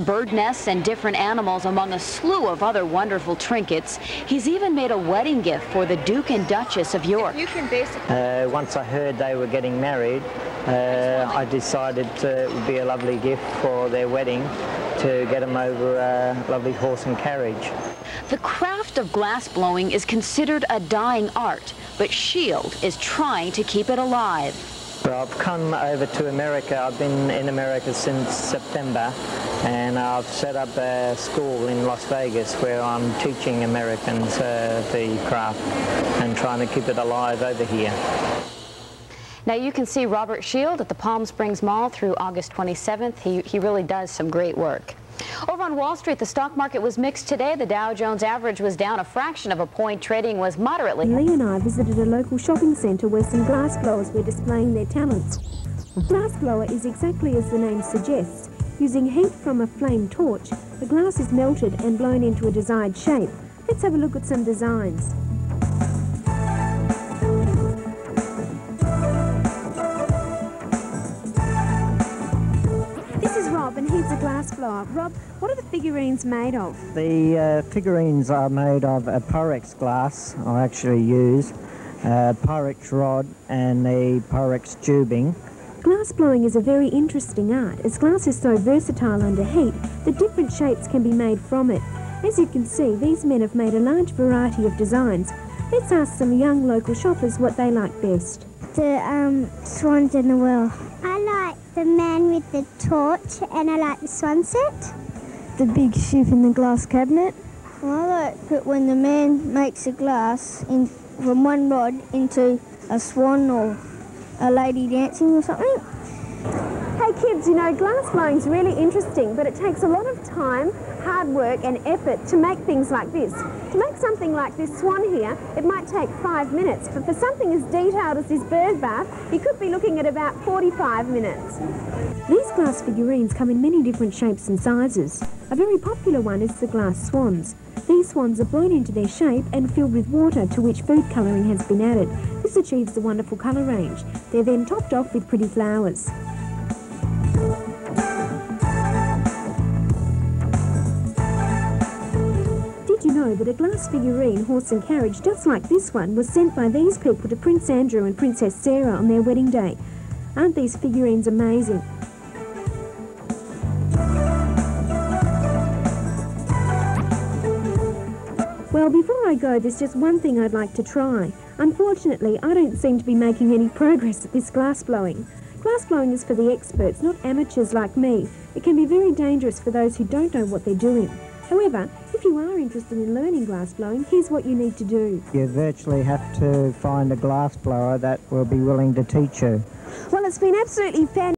bird nests and different animals among a slew of other wonderful trinkets. He's even made a wedding gift for the Duke and Duchess of York. You can basically... Once I heard they were getting married, I decided it would be a lovely gift for their wedding to get them over a lovely horse and carriage. The craft of glass blowing is considered a dying art, but Shield is trying to keep it alive. Well, I've come over to America. I've been in America since September, and I've set up a school in Las Vegas where I'm teaching Americans the craft and trying to keep it alive over here. Now you can see Robert Shield at the Palm Springs Mall through August 27th. He really does some great work. Over on Wall Street, the stock market was mixed today. The Dow Jones average was down a fraction of a point. Trading was moderately. Lee and I visited a local shopping centre where some glass blowers were displaying their talents. A glass blower is exactly as the name suggests. Using heat from a flame torch, the glass is melted and blown into a desired shape. Let's have a look at some designs. And he's a glass blower. Rob, what are the figurines made of? The figurines are made of a Pyrex glass. I actually use Pyrex rod and the Pyrex tubing. Glass blowing is a very interesting art, as glass is so versatile under heat that different shapes can be made from it. As you can see, these men have made a large variety of designs. Let's ask some young local shoppers what they like best. The swans in the wheel. I like the man with the torch, and I like the sunset. The big ship in the glass cabinet. I like it when the man makes a glass from one rod into a swan or a lady dancing or something. Hey kids, you know, glass blowing's really interesting, but it takes a lot of time, hard work and effort to make things like this. To make something like this swan here, it might take 5 minutes, but for something as detailed as this bird bath, you could be looking at about 45 minutes. These glass figurines come in many different shapes and sizes. A very popular one is the glass swans. These swans are blown into their shape and filled with water to which food colouring has been added. This achieves a wonderful colour range. They're then topped off with pretty flowers. Did you know that a glass figurine, horse and carriage just like this one was sent by these people to Prince Andrew and Princess Sarah on their wedding day? Aren't these figurines amazing? Well, before I go, there's just one thing I'd like to try. Unfortunately, I don't seem to be making any progress at this glass blowing. Glass blowing is for the experts, not amateurs like me. It can be very dangerous for those who don't know what they're doing. However, if you are interested in learning glass blowing, here's what you need to do. You virtually have to find a glass blower that will be willing to teach you. Well, it's been absolutely fantastic.